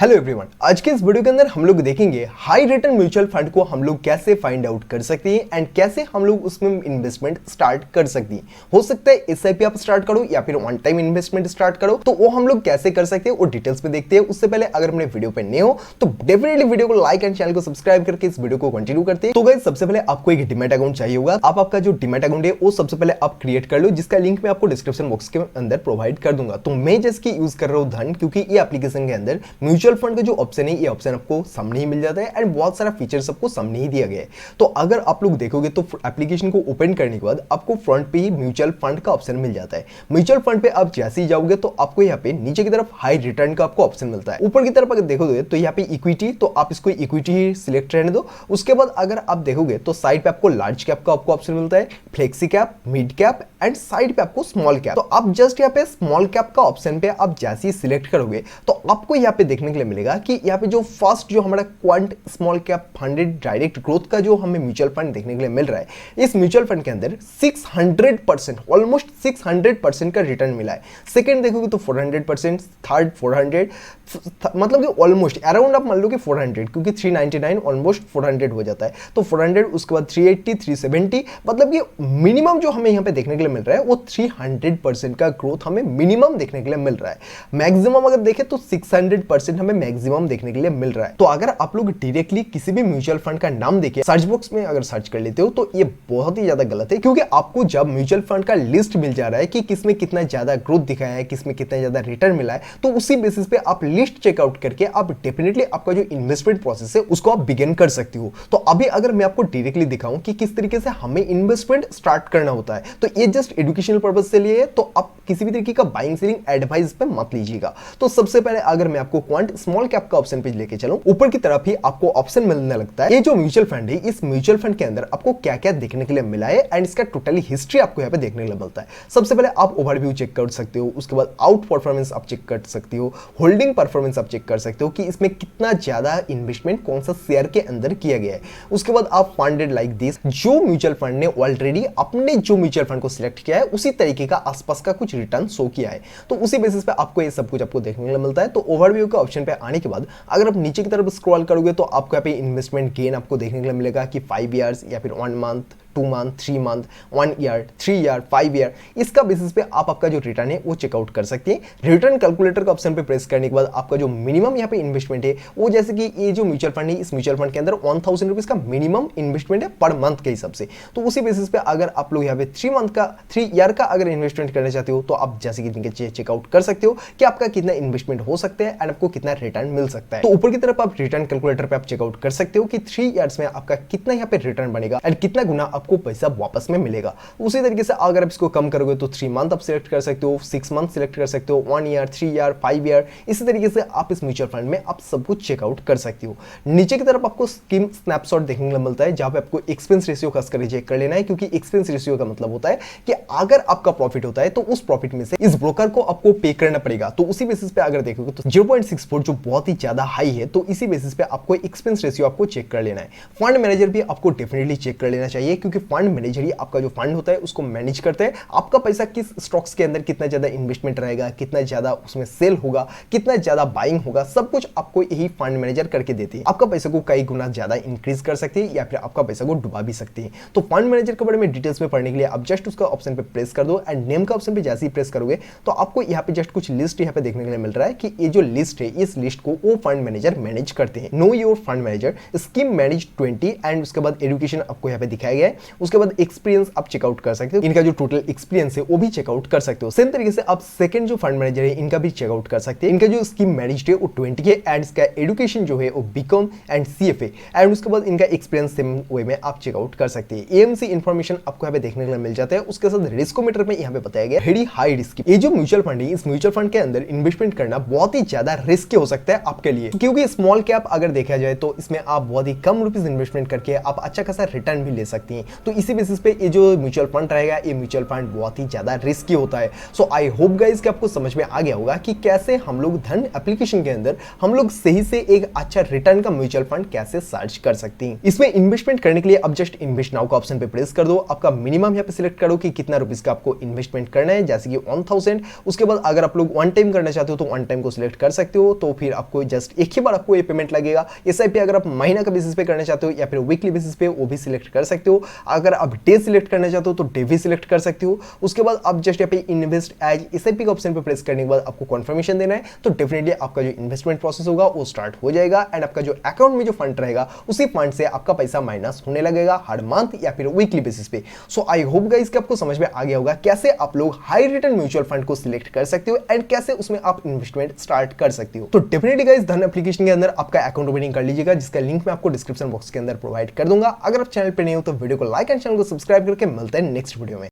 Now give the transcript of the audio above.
Hello everyone, आज के इस वीडियो के अंदर हम लोग देखेंगे हाई रिटर्न म्यूचुअल फंड को हम लोग कैसे फाइंड आउट कर सकते हैं एंड कैसे हम लोग उसमें इन्वेस्टमेंट स्टार्ट कर सकते हैं। हो सकता है एसआईपी आप स्टार्ट करो या फिर वन टाइम इन्वेस्टमेंट स्टार्ट करो, तो वो हम लोग कैसे कर सकते हैं वो डिटेल्स में देखते हैं। उससे पहले अगर अपने वीडियो पे नए हो तो डेफिनेटली वीडियो को लाइक एंड चैनल को सब्सक्राइब करके इस वीडियो को कंटिन्यू करते हैं। तो गाइस, सबसे पहले आपको एक डीमैट अकाउंट चाहिए होगा। आप आपका जो डीमैट अकाउंट है वो सबसे पहले आप क्रिएट कर लो, जिसका लिंक मैं आपको डिस्क्रिप्शन बॉक्स के अंदर प्रोवाइड कर दूंगा। तो मैं जिसकी यूज कर रहा हूँ धन, क्योंकि ये एप्लीकेशन के अंदर म्यूचुअल फंड का जो ऑप्शन ये ऑप्शन आपको सामने ही मिल जाता है एंड बहुत सारा फीचर्स आपको सामने ही दिया गया है। तो अगर आप लोग देखोगे तो एप्लीकेशन को ओपन करने के बाद आपको फ्रंट पे ही म्यूचुअल फंड का ऑप्शन मिल जाता है। म्यूचुअल फंड पे आप जैसे ही जाओगे तो आपको यहाँ पे नीचे की तरफ हाई रिटर्न का आपको ऑप्शन मिलता है। ऊपर की तरफ अगर देखोगे तो यहाँ पे इक्विटी, तो आप इसको इक्विटी ही सिलेक्ट रहने दो। उसके बाद अगर आप देखोगे तो साइड पे आपको लार्ज कैप का आपको ऑप्शन मिलता है, flexi cap, mid cap and side पे आपको स्मॉल कैप। तो आप जस्ट यहाँ पे स्मॉल कैप का ऑप्शन पे आप जैसे ही सिलेक्ट करोगे तो आपको यहाँ पे देखने के लिए मिलेगा कि यहाँ पे जो फर्स्ट जो हमारा quant small cap 100 direct growth का जो हमें म्यूचुअल फंड देखने के लिए मिल रहा है, इस म्यूचुअल फंड के अंदर 600% ऑलमोस्ट 600% का रिटर्न मिला है। सेकंड देखोगे तो 400%, थर्ड 400, मतलब कि ऑलमोस्ट अराउंड आप मान लो कि 400, क्योंकि 399 ऑलमोस्ट 400 हो जाता है। तो 400, उसके बाद 380, 370, मतलब कि मिनिमम जो हमें यहाँ पे देखने के लिए मिल रहा है वो 300% का ग्रोथ हमें मिनिमम देखने के लिए मिल रहा है। मैक्सिमम अगर देखें तो 600% हमें मैक्सिमम देखने के लिए मिल रहा है। तो अगर आप लोग डायरेक्टली किसी भी म्यूचुअल फंड का नाम देके सर्च बॉक्स में अगर सर्च कर लेते हो तो ये बहुत ही ज्यादा गलत है, क्योंकि आपको जब म्यूचुअल फंड का लिस्ट मिल जा रहा है कि किसमें कितना ज्यादा ग्रोथ दिखाया है, किसमें कितना ज्यादा रिटर्न मिला है, तो उसी बेसिस पे आप लिस्ट चेकआउट करके आप डेफिनेटली आपका जो इन्वेस्टमेंट प्रोसेस है उसको आप बिगिन कर सकते हो। तो अभी अगर मैं आपको डायरेक्टली दिखाऊं कि किस तरीके से हमें इन्वेस्टमेंट स्टार्ट करना होता है, तो ये जस्ट एजुकेशनल पर्पज से लिए, तो आप किसी भी तरीके का बाइंग सेलिंग एडवाइस पे मत लीजिएगा। तो सबसे पहले अगर मैं आपको क्वांट स्मॉल कैप का ऑप्शन पे लेके चलूं, ऊपर की तरफ ही आपको ऑप्शन मिलने लगता है। ये जो म्यूचुअल फंड है, इस म्यूचुअल फंड के अंदर आपको क्या क्या देखने के लिए मिला है एंड इसका टोटली हिस्ट्री आपको यहाँ पे देखने के लिए मिलता है। सबसे पहले आप ओवरव्यू चेक कर सकते हो, उसके बाद आउट परफॉर्मेंस आप चेक कर सकते हो, होल्डिंग परफॉर्मेंस आप चेक कर सकते हो कि इसमें कितना ज्यादा इन्वेस्टमेंट कौन सा शेयर के अंदर किया गया है। उसके बाद आप फंडेड लाइक दिस, जो म्यूचुअल फंड ने ऑलरेडी अपने जो म्यूचुअल फंड को सिलेक्ट किया है उसी तरीके का आसपास का कुछ रिटर्न शो किया है, तो उसी बेसिस पे आपको ये सब कुछ आपको देखने के लिए मिलता है। तो ओवरव्यू के ऑप्शन पे आने के बाद अगर आप नीचे की तरफ स्क्रॉल करोगे तो आपको यहाँ पे इन्वेस्टमेंट गेन आपको देखने के लिए मिलेगा कि 5 इयर्स या फिर 1 month, 2 month, 3 month, 1 year, 3 year, 5 year, इसका बेसिस पे आप आपका जो रिटर्न है वो चेकआउट कर सकते हैं। रिटर्न कैलकुलेटर का ऑप्शन पे प्रेस करने के बाद आपका जो मिनिमम यहाँ पे इन्वेस्टमेंट है वो, जैसे कि ये जो म्यूचुअल फंड है, इस म्यूचुअल फंड के अंदर 1000 रुपीज का मिनिमम इन्वेस्टमेंट है पर मंथ के हिसाब से। तो उसी बेसिस पे अगर आप लोग यहाँ पे 3 ईयर का अगर इन्वेस्टमेंट करना चाहते हो तो आप जैसे कि चेकआउट कर सकते हो कि आपका कितना इन्वेस्टमेंट हो सकता है एंड आपको कितना रिटर्न मिल सकता है। तो ऊपर की तरफ आप रिटर्न कैलकुलेटर पे आप चेकआउट कर सकते हो कि 3 ईयर्स में आपका कितना यहाँ पे रिटर्न बनेगा एंड कितना गुना आपको पैसा वापस में मिलेगा। उसी तरीके से अगर आप इसको कम करोगे तो 3 मंथ आप सिलेक्ट कर सकते हो, 6 मंथ सिलेक्ट कर सकते हो, 1 ईयर, 3 ईयर, 5 ईयर, इसी तरीके से आप इस म्यूचुअल फंड में आप सब कुछ चेकआउट कर सकते हो। नीचे की तरफ आपको स्कीम स्नैपशॉट देखने को मिलता है, जहां पे आपको एक्सपेंस रेशियो खास कर चेक कर लेना है, क्योंकि एक्सपेंस रेशियो का मतलब होता है कि अगर आपका प्रॉफिट होता है तो उस प्रॉफिट में से इस ब्रोकर को आपको पे करना पड़ेगा। तो उसी बेसिस पे अगर देखोगे तो 0.64 जो बहुत ही ज्यादा हाई है, तो इसी बेसिस पे आपको एक्सपेंस रेशियो आपको चेक कर लेना है। फंड मैनेजर भी आपको डेफिनेटली चेक कर लेना चाहिए, क्योंकि फंड मैनेजर ही आपका जो फंड होता है उसको मैनेज करते हैं। आपका पैसा किस स्टॉक्स के अंदर कितना ज्यादा इन्वेस्टमेंट रहेगा, कितना ज्यादा उसमें सेल होगा, कितना ज्यादा बाइंग होगा, सब कुछ आपको यही फंड मैनेजर करके देते हैं। आपका पैसा को कई गुना ज्यादा इंक्रीज कर सकते हैं या फिर आपका पैसा को डुबा भी सकते हैं। तो फंड मैनेजर के बारे में डिटेल्स में पढ़ने के लिए आप जस्ट उसका ऑप्शन पे प्रेस कर दो एंड नेम का ऑप्शन पे जैसे ही प्रेस करोगे तो आपको यहाँ पे जस्ट कुछ लिस्ट यहाँ पे देखने के लिए मिल रहा है कि ये जो लिस्ट है, इस लिस्ट को वो फंड मैनेजर मैनेज करते हैं। Know your fund manager, scheme manage 20 and उसके बाद एजुकेशन आपको यहाँ पे दिखाया गया है। उसके बाद एक्सपीरियंस आप चेकआउट कर सकते हो, इनका जो टोटल एक्सपीरियंस है वो भी चेकआउट कर सकते हो। सेम तरीके से आप सेकंड जो फंड मैनेजर है इनका भी चेकआउट कर सकते हैं। इनका जो स्कीम मैनेज्ड है वो 20 है एंड इसका एजुकेशन जो है वो बीकॉम एंड सीएफए एंड उसके बाद इनका एक्सपीरियंस सेम वे में आप चेकआउट कर सकते हैं। एएमसी इंफॉर्मेशन आपको यहाँ पे देखने के लिए मिल जाता है। उसके साथ रिस्कोमीटर में यहाँ पे बताया गया वेरी हाई रिस्क। ये जो म्यूचुअल फंड है, इस म्यूचुअल फंड के अंदर इन्वेस्टमेंट करना बहुत ही ज्यादा रिस्की हो सकता है आपके लिए, क्योंकि स्मॉल कैप अगर देखा जाए तो इसमें आप बहुत ही कम रुपीज इन्वेस्टमेंट करके आप अच्छा खासा रिटर्न भी ले सकती हैं। तो इसी बेसिस पे ये जो म्यूचुअल फंड रहेगा, ये म्यूचुअल फंड बहुत ही ज्यादा रिस्की होता है। सो आई होप गाइस कि आपको समझ में आ गया होगा कि कैसे हम लोग धन एप्लीकेशन के अंदर हम लोग सही से एक अच्छा रिटर्न का म्यूचुअल फंड कैसे सर्च कर सकते हैं। इसमें इन्वेस्टमेंट करने के लिए अब जस्ट इन्वेस्ट नाउ का ऑप्शन पे प्रेस कर दो। आपका मिनिमम यहाँ पे सिलेक्ट करो कि कितना रुपीस का आपको इन्वेस्टमेंट करना है, जैसे कि 1000। उसके बाद अगर आप लोग वन टाइम करना चाहते हो तो वन टाइम को सिलेक्ट कर सकते हो, तो फिर आपको जस्ट एक ही बार आपको ये पेमेंट लगेगा। एसआईपी अगर आप महीना का बेसिस पे करना चाहते हो या फिर वीकली बेसिस पे, वो भी सिलेक्ट कर सकते हो। अगर आप डे सिलेक्ट करना चाहते हो तो डे भी सिलेक्ट कर सकते हो। उसके बाद आप जस्ट यहाँ पे इन्वेस्ट एज एसआईपी का ऑप्शन पे प्रेस करने के बाद आपको कंफर्मेशन देना है, तो डेफिनेटली आपका जो इन्वेस्टमेंट प्रोसेस होगा वो स्टार्ट हो जाएगा एंड आपका जो अकाउंट में जो फंड रहेगा उसी फंड से आपका पैसा माइनस होने लगेगा हर मंथ या फिर वीकली बेसिस पे। सो आई होप गाइस कि आपको समझ में आ गया होगा कैसे आप लोग हाई रिटर्न म्यूचुअल फंड को सिलेक्ट कर सकते हो एंड कैसे उसमें आप इन्वेस्टमेंट स्टार्ट कर सकते हो। तो डेफिनेटली गाइस धन एप्लीकेशन के अंदर आपका अकाउंट ओपनिंग कर लीजिएगा, जिसका लिंक मैं आपको डिस्क्रिप्शन बॉक्स के अंदर प्रोवाइड कर दूंगा। अगर आप चैनल पे नहीं हो तो वीडियो को लाइक एंड चैनल को सब्सक्राइब करके मिलते हैं नेक्स्ट वीडियो में।